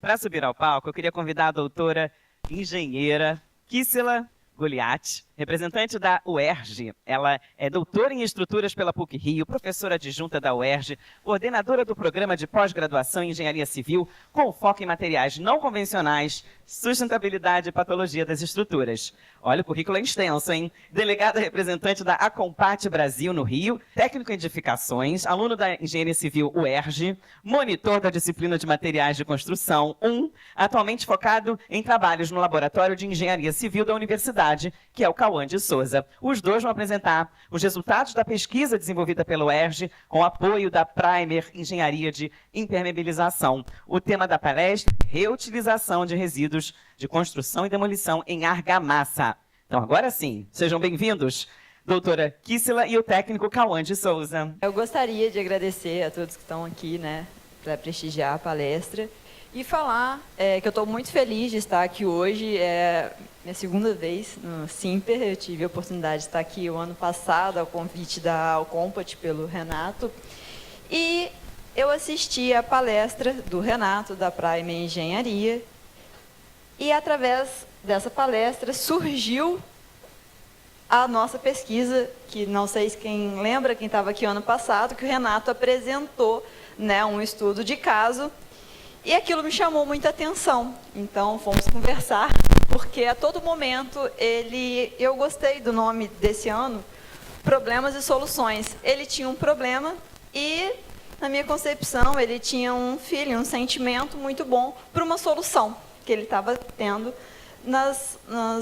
Para subir ao palco, eu queria convidar a doutora engenheira Kissela Goliatti, representante da UERJ. Ela é doutora em estruturas pela PUC-Rio, professora adjunta da UERJ, coordenadora do programa de pós-graduação em engenharia civil, com foco em materiais não convencionais, sustentabilidade e patologia das estruturas. Olha, o currículo é extenso, hein? Delegada representante da Acompate Brasil no Rio, técnico em edificações, aluno da engenharia civil UERJ, monitor da disciplina de materiais de construção 1, atualmente focado em trabalhos no laboratório de engenharia civil da universidade, que é o Cauã de Souza. Os dois vão apresentar os resultados da pesquisa desenvolvida pelo UERJ com apoio da Primer Engenharia de Impermeabilização. O tema da palestra é reutilização de resíduos de construção e demolição em argamassa. Então, agora sim, sejam bem-vindos, doutora Kissela e o técnico Cauã de Souza. Eu gostaria de agradecer a todos que estão aqui, para prestigiar a palestra e falar que eu estou muito feliz de estar aqui hoje. É minha segunda vez no Simper. Eu tive a oportunidade de estar aqui o ano passado, ao convite da Acompate pelo Renato. E eu assisti a palestra do Renato, da Prime Engenharia, e através dessa palestra surgiu a nossa pesquisa, que não sei se quem lembra, quem estava aqui ano passado, que o Renato apresentou, um estudo de caso, e aquilo me chamou muita atenção. Então, fomos conversar, porque a todo momento eu gostei do nome desse ano, Problemas e Soluções. Ele tinha um problema e, na minha concepção, ele tinha um feeling, um sentimento muito bom para uma solução que ele estava tendo nas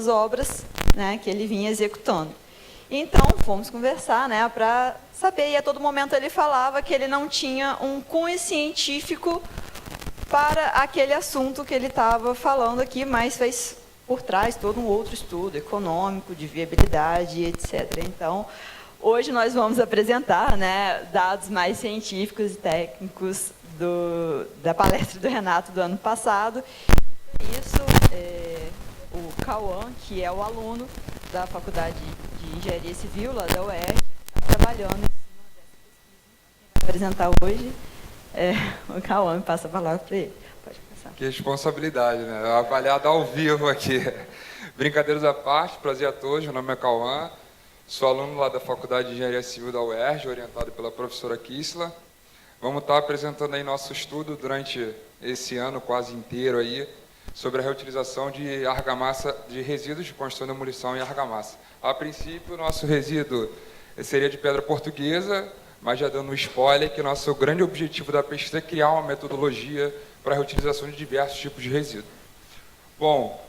obras que ele vinha executando. Então, fomos conversar para saber, e a todo momento ele falava que ele não tinha um cunho científico para aquele assunto que ele estava falando aqui, mas fez por trás todo um outro estudo econômico, de viabilidade, etc. Então, hoje nós vamos apresentar dados mais científicos e técnicos da palestra do Renato do ano passado. Isso, o Cauã, que é o aluno da Faculdade de Engenharia Civil, lá da UERJ, está trabalhando em cima dessa pesquisa. Quem vai apresentar hoje o Cauã, me passa a palavra para ele. Pode começar. Que responsabilidade, avaliado ao vivo aqui. Brincadeiras à parte, prazer a todos, meu nome é Cauã, sou aluno lá da Faculdade de Engenharia Civil da UERJ, orientado pela professora Kissela. Vamos estar apresentando aí nosso estudo durante esse ano quase inteiro aí, sobre a reutilização de argamassa, de resíduos de construção e demolição em argamassa. A princípio, o nosso resíduo seria de pedra portuguesa, mas já dando um spoiler que nosso grande objetivo da pesquisa é criar uma metodologia para a reutilização de diversos tipos de resíduo. Bom,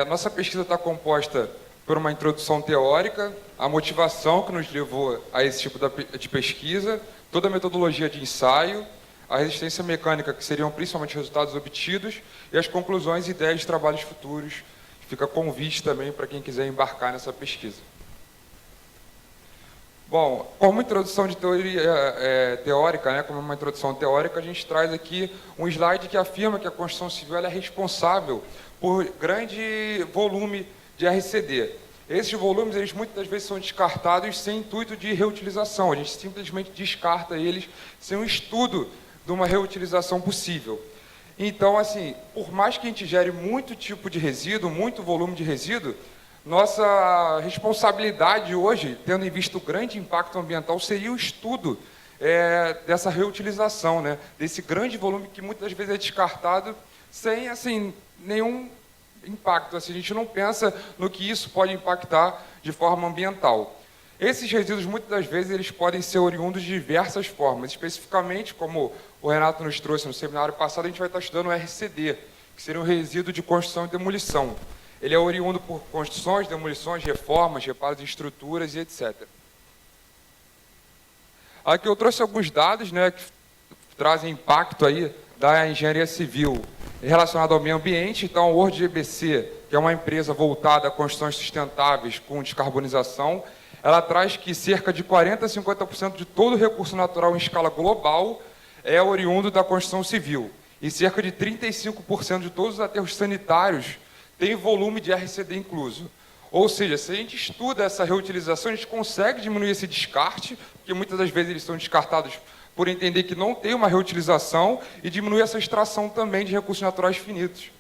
nossa pesquisa está composta por uma introdução teórica, a motivação que nos levou a esse tipo de pesquisa, toda a metodologia de ensaio, a resistência mecânica, que seriam principalmente resultados obtidos, e as conclusões e ideias de trabalhos futuros. Fica convite também para quem quiser embarcar nessa pesquisa. Bom, como introdução de teórica, como uma introdução teórica, a gente traz aqui um slide que afirma que a construção civil ela é responsável por grande volume de RCD. Esses volumes, eles muitas vezes são descartados sem intuito de reutilização. A gente simplesmente descarta eles sem um estudo de uma reutilização possível. Então, assim, por mais que a gente gere muito tipo de resíduo, muito volume de resíduo, nossa responsabilidade hoje, tendo em vista o grande impacto ambiental, seria o estudo dessa reutilização, desse grande volume que muitas vezes é descartado sem assim, nenhum impacto. Assim, a gente não pensa no que isso pode impactar de forma ambiental. Esses resíduos, muitas das vezes, eles podem ser oriundos de diversas formas. Especificamente, como o Renato nos trouxe no seminário passado, a gente vai estar estudando o RCD, que seria um resíduo de construção e demolição. Ele é oriundo por construções, demolições, reformas, reparos de estruturas e etc. Aqui eu trouxe alguns dados que trazem impacto aí da engenharia civil relacionado ao meio ambiente. Então, o World GBC, que é uma empresa voltada a construções sustentáveis com descarbonização, ela traz que cerca de 40% a 50% de todo o recurso natural em escala global é oriundo da construção civil. E cerca de 35% de todos os aterros sanitários tem volume de RCD incluso. Ou seja, se a gente estuda essa reutilização, a gente consegue diminuir esse descarte, porque muitas das vezes eles são descartados por entender que não tem uma reutilização e diminui essa extração também de recursos naturais finitos,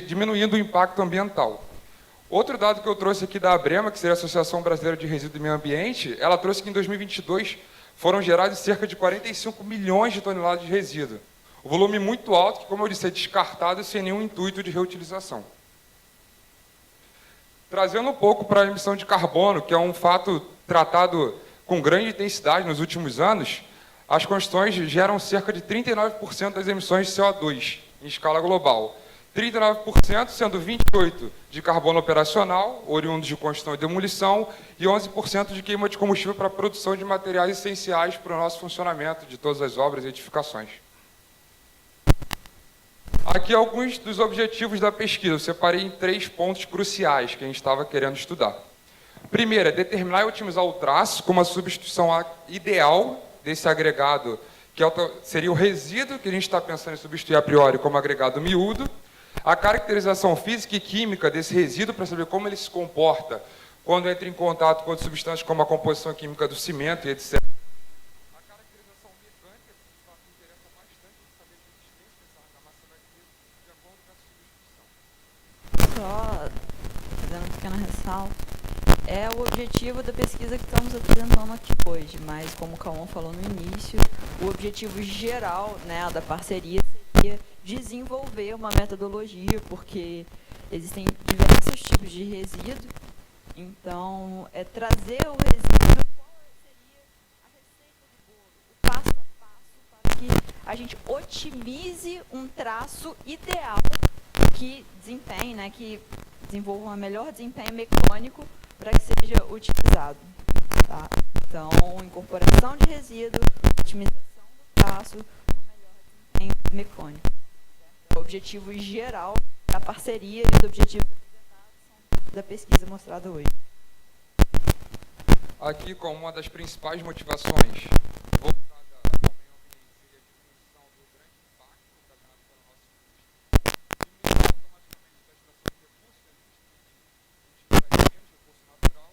diminuindo o impacto ambiental. Outro dado que eu trouxe aqui da ABREMA, que seria a Associação Brasileira de Resíduos e Meio Ambiente, ela trouxe que em 2022 foram gerados cerca de 45 milhões de toneladas de resíduo. Um volume muito alto, que, como eu disse, é descartado sem nenhum intuito de reutilização. Trazendo um pouco para a emissão de carbono, que é um fato tratado com grande intensidade nos últimos anos, as construções geram cerca de 39% das emissões de CO2 em escala global. 39%, sendo 28% de carbono operacional, oriundo de construção e demolição, e 11% de queima de combustível para a produção de materiais essenciais para o nosso funcionamento de todas as obras e edificações. Aqui alguns dos objetivos da pesquisa. Eu separei em 3 pontos cruciais que a gente estava querendo estudar. Primeiro, é determinar e otimizar o traço como a substituição ideal desse agregado, que seria o resíduo que a gente está pensando em substituir a priori como agregado miúdo, a caracterização física e química desse resíduo para saber como ele se comporta quando entra em contato com outras substâncias como a composição química do cimento e etc. A caracterização mecânica, que de fato interessa bastante saber a existência dessa argamassa vai ter de acordo com essa substituição. Só fazendo uma pequena ressalva, é o objetivo da pesquisa que estamos apresentando aqui hoje, mas como o Cauã falou no início, o objetivo geral, né, da parceria seria desenvolver uma metodologia, porque existem diversos tipos de resíduo, então é trazer o resíduo, qual seria a receita do bolo, o passo a passo para que a gente otimize um traço ideal que desempenhe, né, que desenvolva um melhor desempenho mecânico para que seja utilizado. Tá? Então, incorporação de resíduo, otimização do traço, um melhor desempenho mecânico. O objetivo geral da parceria e os objetivos apresentados da pesquisa mostrada hoje. Aqui, como uma das principais motivações voltada ao meio ambiente, seria a diminuição do grande impacto ocasionado pela nossa indústria, diminuição automaticamente da extração de recursos, a gente utilizaria menos recurso natural,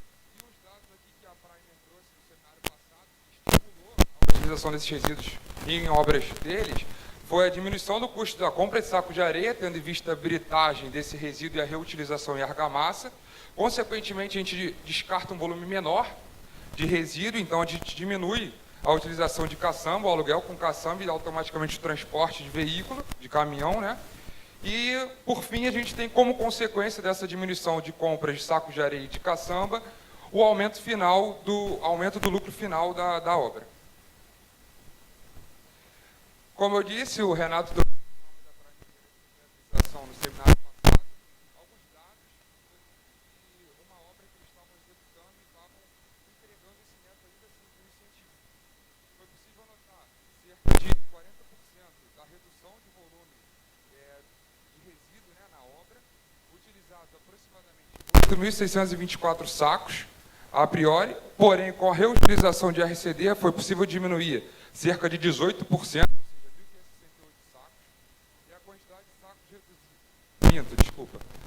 e os dados aqui que a Primer trouxe no seminário passado, que estimulou a utilização desses resíduos em obras deles, foi a diminuição do custo da compra de saco de areia, tendo em vista a britagem desse resíduo e a reutilização em argamassa. Consequentemente, a gente descarta um volume menor de resíduo, então a gente diminui a utilização de caçamba, o aluguel com caçamba e automaticamente o transporte de veículo, de caminhão, né? E, por fim, a gente tem como consequência dessa diminuição de compras de sacos de areia e de caçamba, o aumento do lucro final da obra. Como eu disse, o Renato deu no seminário passado alguns dados de uma obra que eles estavam executando e estavam entregando esse método ainda assim no científico. Foi possível notar cerca de 40% da redução de volume de resíduo, né, na obra, utilizados aproximadamente 8.624 sacos a priori, porém com a reutilização de RCD foi possível diminuir cerca de 18%,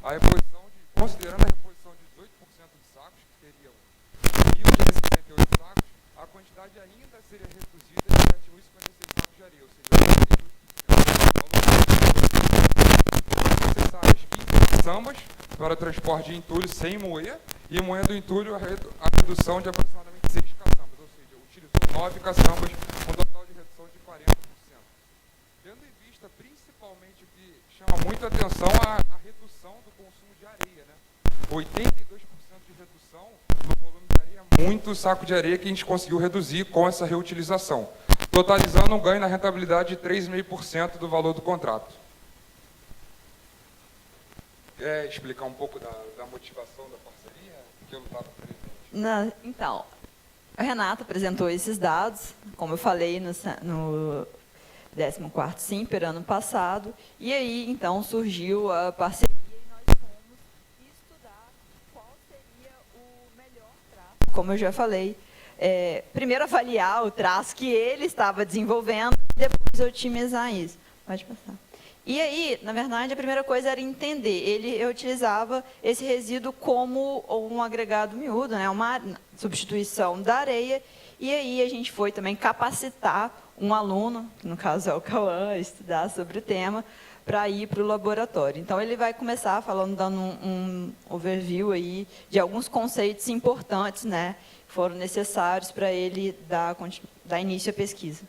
a reposição considerando a reposição de 18% de sacos, que seriam 1.568 sacos, a quantidade ainda seria reduzida de 7.056 sacos de areia, ou seja, necessárias 15 caçambas para transporte de entulho sem moer, e moendo o entulho a redução de aproximadamente 6 caçambas, ou seja, utilizou 9 caçambas, com total de redução de 40%. Tendo em vista principalmente o que chama muito a atenção a redução do consumo de areia, né? 82% de redução no volume de areia, muito saco de areia que a gente conseguiu reduzir com essa reutilização, totalizando um ganho na rentabilidade de 3,5% do valor do contrato. Quer explicar um pouco da motivação da parceria? Que eu não estava presente. Então, a Renata apresentou esses dados, como eu falei no 14º Simper, ano passado, e aí, então, surgiu a parceria e nós fomos estudar qual seria o melhor traço, como eu já falei. Primeiro avaliar o traço que ele estava desenvolvendo e depois otimizar isso. Pode passar. E aí, na verdade, a primeira coisa era entender. Ele utilizava esse resíduo como um agregado miúdo, né, uma substituição da areia, E aí a gente foi também capacitar um aluno, que no caso é o Cauã, a estudar sobre o tema, para ir para o laboratório. Então, ele vai começar falando, dando um overview aí de alguns conceitos importantes, né, que foram necessários para ele dar início à pesquisa.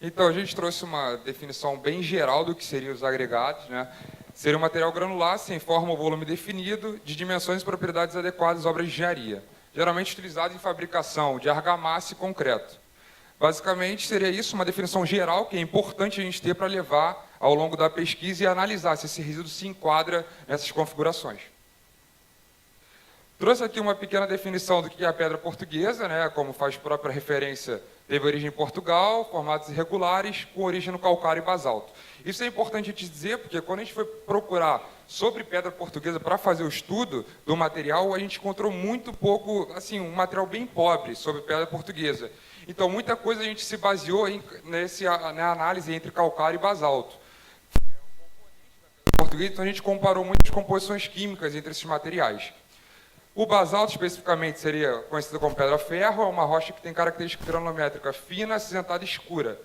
Então, a gente trouxe uma definição bem geral do que seriam os agregados, né? Seria um material granular, sem forma ou volume definido, de dimensões e propriedades adequadas às obras de engenharia, geralmente utilizado em fabricação de argamassa e concreto. Basicamente, seria isso, uma definição geral que é importante a gente ter para levar ao longo da pesquisa e analisar se esse resíduo se enquadra nessas configurações. Trouxe aqui uma pequena definição do que é a pedra portuguesa, né? Como faz própria referência, teve origem em Portugal, formatos irregulares, com origem no calcário e basalto. Isso é importante a gente dizer, porque quando a gente foi procurar sobre pedra portuguesa para fazer o estudo do material, a gente encontrou muito pouco, assim, um material bem pobre sobre pedra portuguesa. Então, muita coisa a gente se baseou na análise entre calcário e basalto. Então, a gente comparou muitas composições químicas entre esses materiais. O basalto, especificamente, seria conhecido como pedra-ferro, é uma rocha que tem característica granulométrica fina, acinzentada e escura.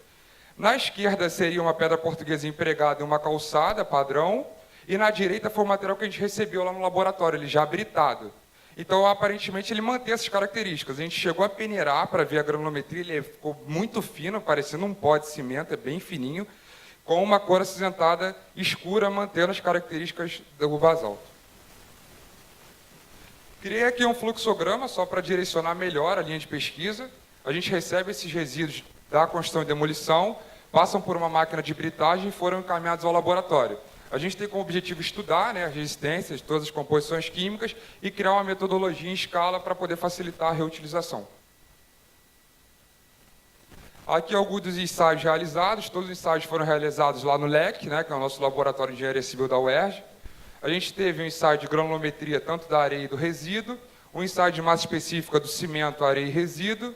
Na esquerda seria uma pedra portuguesa empregada em uma calçada padrão, e na direita foi o material que a gente recebeu lá no laboratório, ele já britado. Então, aparentemente, ele mantém essas características. A gente chegou a peneirar para ver a granulometria, ele ficou muito fino, parecendo um pó de cimento, é bem fininho, com uma cor acinzentada escura, mantendo as características do basalto. Criei aqui um fluxograma só para direcionar melhor a linha de pesquisa. A gente recebe esses resíduos da construção e demolição, passam por uma máquina de britagem e foram encaminhados ao laboratório. A gente tem como objetivo estudar, né, as resistências, todas as composições químicas e criar uma metodologia em escala para poder facilitar a reutilização. Aqui alguns dos ensaios realizados, todos os ensaios foram realizados lá no LEC, né, que é o nosso Laboratório de Engenharia Civil da UERJ. A gente teve um ensaio de granulometria tanto da areia e do resíduo, um ensaio de massa específica do cimento, areia e resíduo,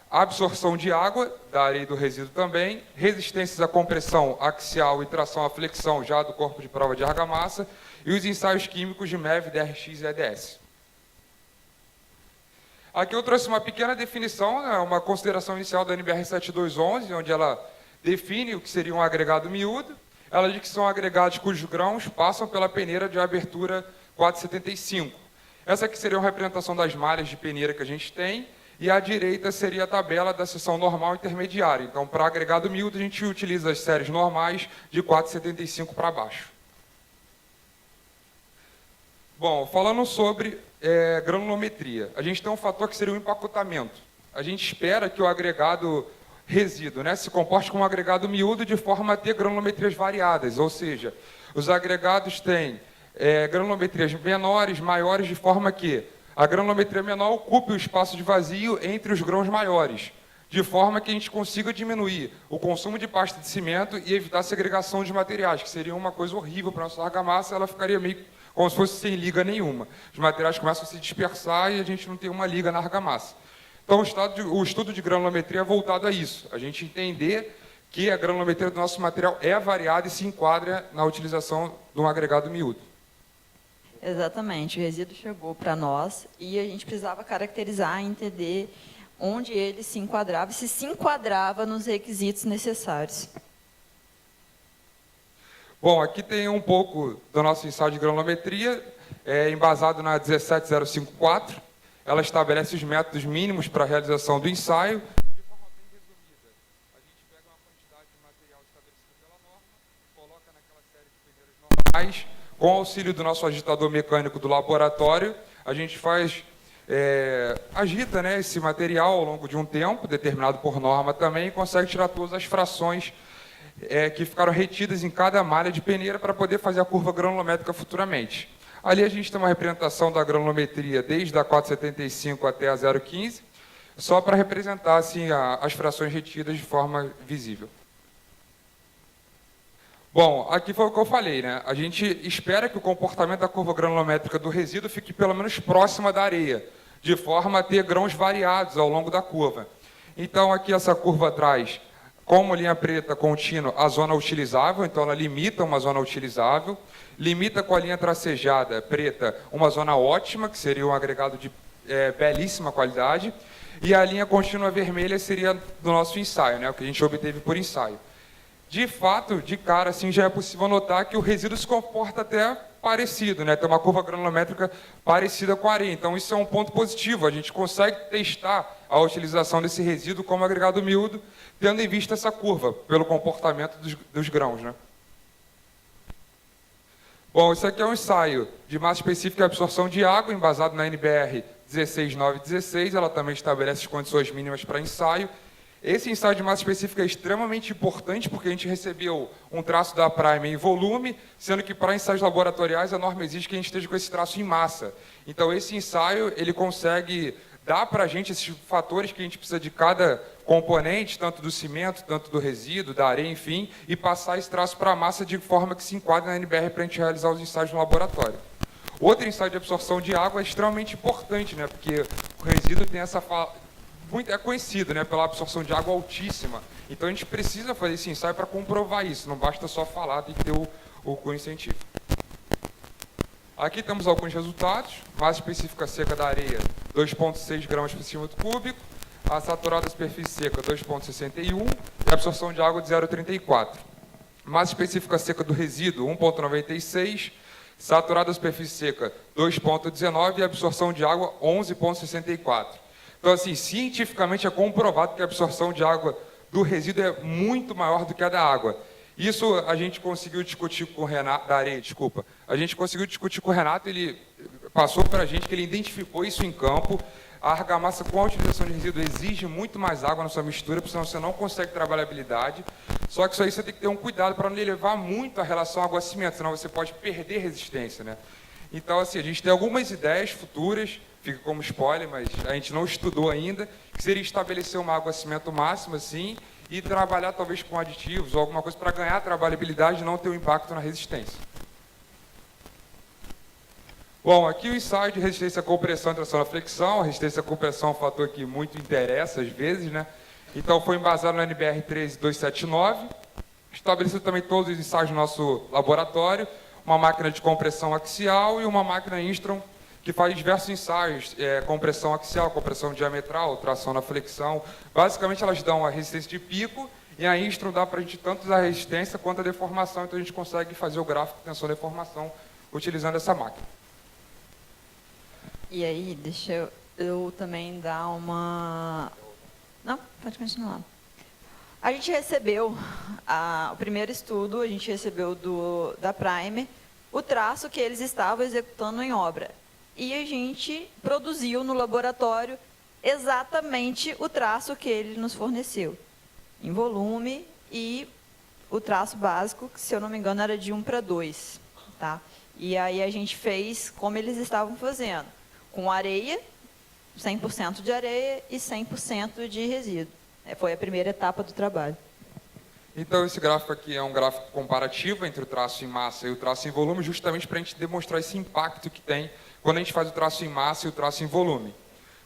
absorção de água da areia e do resíduo também, resistências à compressão axial e tração à flexão já do corpo de prova de argamassa e os ensaios químicos de MEV, DRX e EDS. Aqui eu trouxe uma pequena definição, né, uma consideração inicial da NBR 7211, onde ela define o que seria um agregado miúdo. Ela diz que são agregados cujos grãos passam pela peneira de abertura 475. Essa aqui seria uma representação das malhas de peneira que a gente tem, e à direita seria a tabela da seção normal e intermediária. Então, para agregado miúdo, a gente utiliza as séries normais de 475 para baixo. Bom, falando sobre granulometria, a gente tem um fator que seria o empacotamento. A gente espera que o agregado resíduo, né, se comporte como um agregado miúdo de forma a ter granulometrias variadas, ou seja, os agregados têm granulometrias menores, maiores, de forma que a granulometria menor ocupe o espaço de vazio entre os grãos maiores, de forma que a gente consiga diminuir o consumo de pasta de cimento e evitar a segregação de materiais, que seria uma coisa horrível para a nossa argamassa, ela ficaria meio como se fosse sem liga nenhuma. Os materiais começam a se dispersar e a gente não tem uma liga na argamassa. Então, o estudo de granulometria é voltado a isso, a gente entender que a granulometria do nosso material é variada e se enquadra na utilização de um agregado miúdo. Exatamente, o resíduo chegou para nós e a gente precisava caracterizar e entender onde ele se enquadrava, se enquadrava nos requisitos necessários. Bom, aqui tem um pouco do nosso ensaio de granulometria, embasado na 17054. Ela estabelece os métodos mínimos para a realização do ensaio. De forma bem resumida, a gente pega uma quantidade de material estabelecida pela norma, coloca naquela série de peneiras normais, com auxílio do nosso agitador mecânico do laboratório, a gente agita, né, esse material ao longo de um tempo, determinado por norma também, e consegue tirar todas as frações que ficaram retidas em cada malha de peneira para poder fazer a curva granulométrica futuramente. Ali a gente tem uma representação da granulometria desde a 475 até a 015, só para representar assim, as frações retidas de forma visível. Bom, aqui foi o que eu falei, né? A gente espera que o comportamento da curva granulométrica do resíduo fique pelo menos próxima da areia, de forma a ter grãos variados ao longo da curva. Então, aqui essa curva traz, como linha preta contínua, a zona utilizável, então ela limita uma zona utilizável, limita com a linha tracejada preta uma zona ótima, que seria um agregado de belíssima qualidade, e a linha contínua vermelha seria do nosso ensaio, né, o que a gente obteve por ensaio. De fato, de cara, assim, já é possível notar que o resíduo se comporta até parecido, né? Tem uma curva granulométrica parecida com a areia. Então, isso é um ponto positivo. A gente consegue testar a utilização desse resíduo como agregado miúdo, tendo em vista essa curva, pelo comportamento dos grãos, né? Bom, isso aqui é um ensaio de massa específica e absorção de água, embasado na NBR 16916. Ela também estabelece as condições mínimas para ensaio. Esse ensaio de massa específica é extremamente importante porque a gente recebeu um traço da Prime em volume, sendo que para ensaios laboratoriais a norma exige que a gente esteja com esse traço em massa. Então esse ensaio ele consegue dar para a gente esses fatores que a gente precisa de cada componente, tanto do cimento, tanto do resíduo, da areia, enfim, e passar esse traço para a massa de forma que se enquadre na NBR para a gente realizar os ensaios no laboratório. Outro ensaio de absorção de água é extremamente importante, né, porque o resíduo tem essa é conhecido, né, pela absorção de água altíssima. Então a gente precisa fazer esse ensaio para comprovar isso, não basta só falar, tem que ter o cunho científico. Aqui temos alguns resultados. Massa específica seca da areia, 2,6 gramas por centímetro cúbico. A saturada superfície seca, 2,61. E a absorção de água de 0,34. Massa específica seca do resíduo, 1,96. Saturada superfície seca, 2,19. E a absorção de água, 11,64. Então, assim, cientificamente é comprovado que a absorção de água do resíduo é muito maior do que a da água. Isso a gente conseguiu discutir com o Renato, da areia, desculpa. A gente conseguiu discutir com o Renato, ele passou para a gente que ele identificou isso em campo. A argamassa com a utilização de resíduo exige muito mais água na sua mistura, porque senão você não consegue trabalhabilidade. Só que isso aí você tem que ter um cuidado para não elevar muito a relação água-cimento, senão você pode perder resistência, né? Então, assim, a gente tem algumas ideias futuras, fica como spoiler, mas a gente não estudou ainda, que seria estabelecer uma água-cimento máxima, assim, e trabalhar talvez com aditivos ou alguma coisa para ganhar trabalhabilidade e não ter um impacto na resistência. Bom, aqui o ensaio de resistência à compressão e tração à flexão. A resistência à compressão é um fator que muito interessa às vezes, né? Então foi embasado no NBR 13279. Estabelecido também todos os ensaios no nosso laboratório, uma máquina de compressão axial e uma máquina Instron que faz diversos ensaios, compressão axial, compressão diametral, tração na flexão. Basicamente, elas dão a resistência de pico e a Instron dá para a gente tanto a resistência quanto a deformação, então a gente consegue fazer o gráfico de tensão-deformação utilizando essa máquina. E aí, deixa eu também dar uma... Não, pode continuar. A gente recebeu, o primeiro estudo, a gente recebeu da Prime, o traço que eles estavam executando em obra. E a gente produziu no laboratório exatamente o traço que ele nos forneceu, em volume, e o traço básico, que, se eu não me engano, era de 1:2. Tá? E aí a gente fez como eles estavam fazendo, com areia, 100% de areia e 100% de resíduo. Foi a primeira etapa do trabalho. Então, esse gráfico aqui é um gráfico comparativo entre o traço em massa e o traço em volume, justamente para a gente demonstrar esse impacto que tem quando a gente faz o traço em massa e o traço em volume.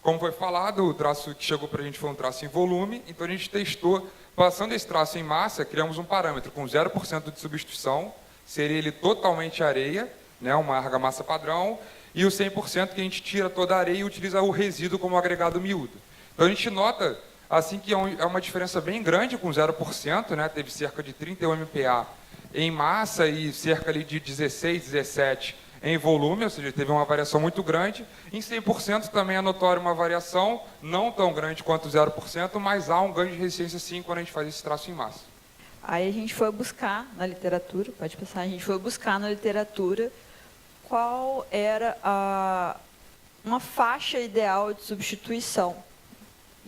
Como foi falado, o traço que chegou para a gente foi um traço em volume, então a gente testou, passando esse traço em massa, criamos um parâmetro com 0% de substituição, seria ele totalmente areia, né, uma argamassa padrão, e o 100% que a gente tira toda a areia e utiliza o resíduo como agregado miúdo. Então a gente nota assim que é uma diferença bem grande com 0%, né, teve cerca de 31 MPa em massa e cerca ali de 16, 17 em volume, ou seja, teve uma variação muito grande. Em 100% também é notória uma variação, não tão grande quanto 0%, mas há um ganho de resistência sim quando a gente faz esse traço em massa. Aí a gente foi buscar na literatura, pode passar, a gente foi buscar na literatura qual era uma faixa ideal de substituição.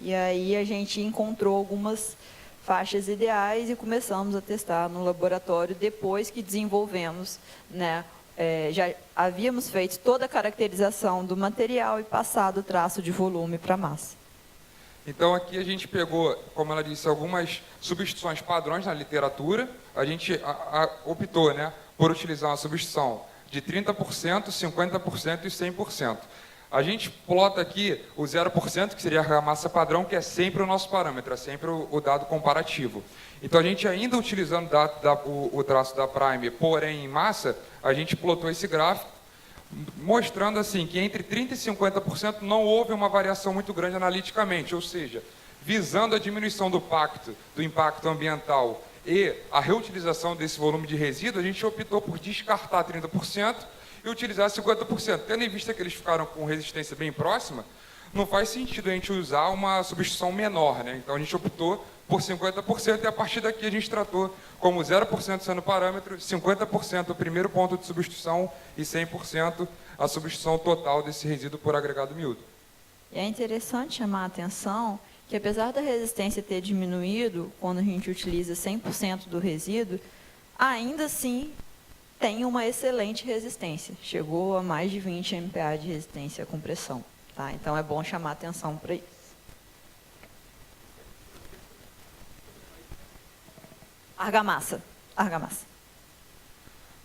E aí a gente encontrou algumas faixas ideais e começamos a testar no laboratório depois que desenvolvemos, né, já havíamos feito toda a caracterização do material e passado o traço de volume para a massa. Então aqui a gente pegou, como ela disse, algumas substituições padrões na literatura. A gente optou, né, por utilizar uma substituição de 30%, 50% e 100%. A gente plota aqui o 0%, que seria a massa padrão, que é sempre o nosso parâmetro, é sempre o dado comparativo. Então, a gente ainda utilizando o traço da Prime, porém em massa, a gente plotou esse gráfico mostrando assim que entre 30% e 50% não houve uma variação muito grande analiticamente, ou seja, visando a diminuição do impacto ambiental e a reutilização desse volume de resíduo, a gente optou por descartar 30% e utilizar 50%. Tendo em vista que eles ficaram com resistência bem próxima, não faz sentido a gente usar uma substituição menor, né? Então a gente optou por 50% e a partir daqui a gente tratou como 0% sendo o parâmetro, 50% o primeiro ponto de substituição e 100% a substituição total desse resíduo por agregado miúdo. E é interessante chamar a atenção que, apesar da resistência ter diminuído quando a gente utiliza 100% do resíduo, ainda assim tem uma excelente resistência. Chegou a mais de 20 MPa de resistência à compressão. Tá? Então, é bom chamar a atenção para isso. Argamassa.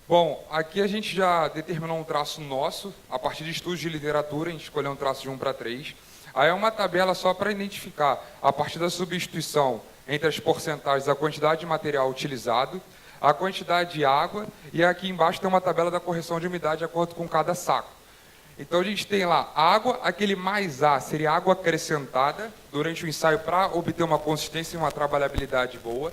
Bom, aqui a gente já determinou um traço nosso, a partir de estudos de literatura, a gente escolheu um traço de 1:3. Aí é uma tabela só para identificar, a partir da substituição entre as porcentagens, a quantidade de material utilizado, a quantidade de água, e aqui embaixo tem uma tabela da correção de umidade de acordo com cada saco. Então a gente tem lá água, aquele mais A seria água acrescentada durante o ensaio para obter uma consistência e uma trabalhabilidade boa.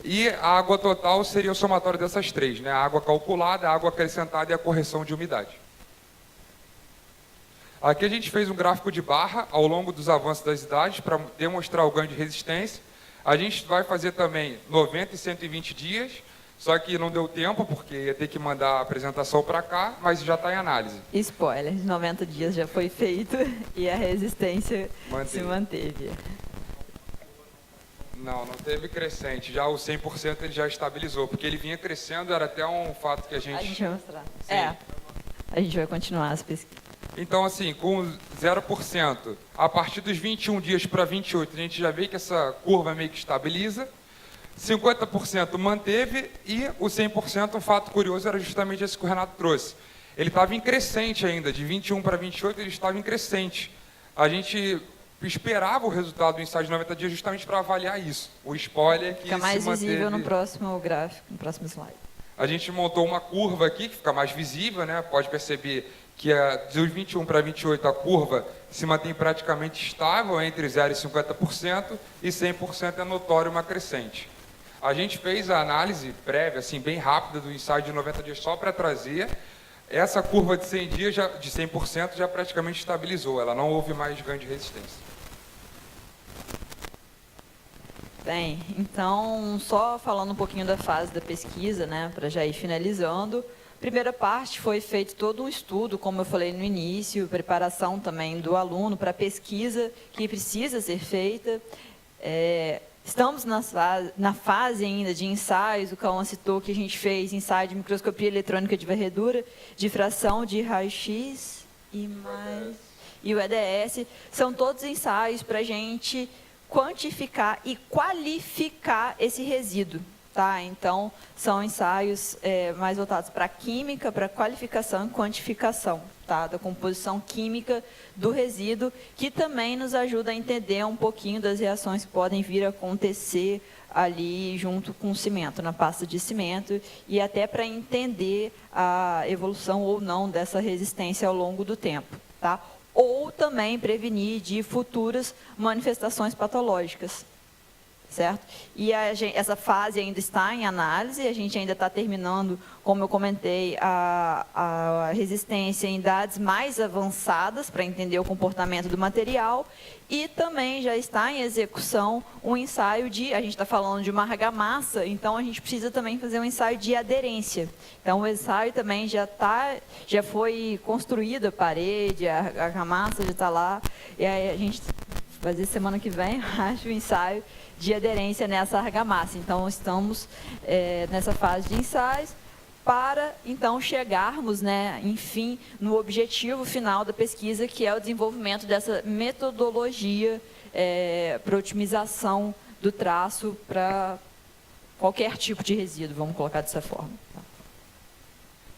E a água total seria o somatório dessas três, né? A água calculada, a água acrescentada e a correção de umidade. Aqui a gente fez um gráfico de barra ao longo dos avanços das idades para demonstrar o ganho de resistência. A gente vai fazer também 90 e 120 dias, só que não deu tempo porque ia ter que mandar a apresentação para cá, mas já está em análise. Spoiler, 90 dias já foi feito e a resistência se manteve. Não teve crescente. Já o 100% ele já estabilizou, porque ele vinha crescendo, era até um fato que a gente... A gente vai mostrar. Sim. A gente vai continuar as pesquisas. Então, assim, com 0%, a partir dos 21 dias para 28, a gente já vê que essa curva meio que estabiliza. 50% manteve e o 100%, um fato curioso, era justamente esse que o Renato trouxe. Ele estava em crescente ainda, de 21 para 28 ele estava em crescente. A gente esperava o resultado do ensaio de 90 dias justamente para avaliar isso. O spoiler é que fica mais se manteve... visível no próximo gráfico, no próximo slide. A gente montou uma curva aqui que fica mais visível, né? Pode perceber que dos 21 para 28 a curva se mantém praticamente estável entre 0% e 50% e 100% é notório uma crescente. A gente fez a análise prévia, assim, bem rápida do ensaio de 90 dias só para trazer. Essa curva de 100 dias, de 100%, já praticamente estabilizou. Ela não houve mais ganho de resistência. Bem, então, só falando um pouquinho da fase da pesquisa, né, para já ir finalizando. Primeira parte foi feito todo um estudo, como eu falei no início, preparação também do aluno para a pesquisa que precisa ser feita. Estamos na fase ainda de ensaios, o Cauã citou que a gente fez ensaio de microscopia eletrônica de varredura, difração de raio-x e o EDS. São todos ensaios para a gente quantificar e qualificar esse resíduo. Tá? Então, são ensaios mais voltados para a química, para qualificação e quantificação, tá? Da composição química do resíduo, que também nos ajuda a entender um pouquinho das reações que podem vir a acontecer ali junto com o cimento, na pasta de cimento, e até para entender a evolução ou não dessa resistência ao longo do tempo. Tá? Ou também prevenir de futuras manifestações patológicas. Certo? E essa fase ainda está em análise, a gente ainda está terminando, como eu comentei, a resistência em idades mais avançadas para entender o comportamento do material, e também já está em execução um ensaio a gente está falando de uma argamassa, então a gente precisa também fazer um ensaio de aderência. Então o ensaio também já foi construída a parede, a argamassa já está lá, e aí a gente vai fazer semana que vem, acho, o ensaio de aderência nessa argamassa. Então, estamos nessa fase de ensaios para, então, chegarmos, né, enfim, no objetivo final da pesquisa, que é o desenvolvimento dessa metodologia para otimização do traço para qualquer tipo de resíduo, vamos colocar dessa forma. Tá?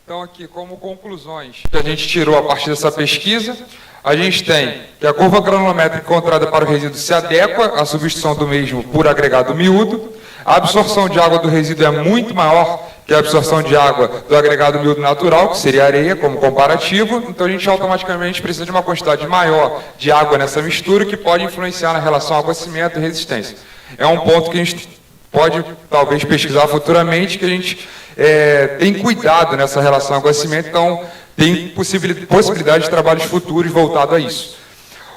Então, aqui, como conclusões que a gente tirou a partir dessa pesquisa, a gente tem que a curva granulométrica encontrada para o resíduo se adequa à substituição do mesmo por agregado miúdo, a absorção de água do resíduo é muito maior que é a absorção de água do agregado miúdo natural, que seria areia, como comparativo. Então, a gente automaticamente precisa de uma quantidade maior de água nessa mistura, que pode influenciar na relação água-cimento e resistência. É um ponto que a gente pode, talvez, pesquisar futuramente, que a gente tem cuidado nessa relação água-cimento, então tem possibilidade de trabalhos futuros voltados a isso.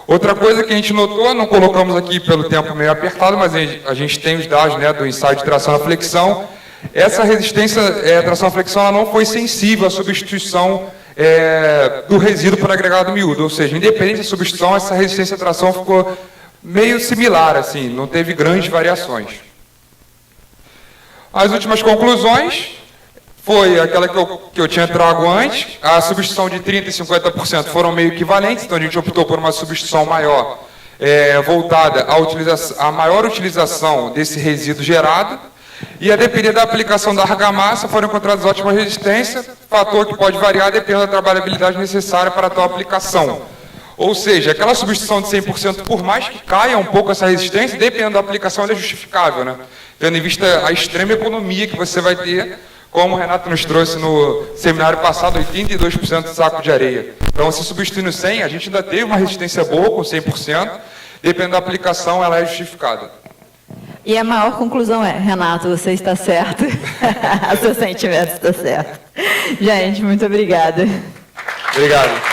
Outra coisa que a gente notou, não colocamos aqui pelo tempo meio apertado, mas a gente tem os dados, né, do ensaio de tração à flexão. Essa resistência à tração à flexão ela não foi sensível à substituição do resíduo por agregado miúdo, ou seja, independente da substituição, essa resistência à tração ficou meio similar, assim, não teve grandes variações. As últimas conclusões foi aquela que eu tinha trago antes, a substituição de 30% e 50% foram meio equivalentes, então a gente optou por uma substituição maior, voltada à maior utilização desse resíduo gerado, e a depender da aplicação da argamassa foram encontradas ótimas resistências, fator que pode variar dependendo da trabalhabilidade necessária para tal aplicação. Ou seja, aquela substituição de 100%, por mais que caia um pouco essa resistência, dependendo da aplicação, ela é justificável, né? Tendo em vista a extrema economia que você vai ter, como o Renato nos trouxe no seminário passado, 82% de saco de areia. Então, se substituindo 100, a gente ainda teve uma resistência boa com 100%, dependendo da aplicação, ela é justificada. E a maior conclusão é, Renato, você está certo. Seu sentimento está certo. Gente, muito obrigada. Obrigado.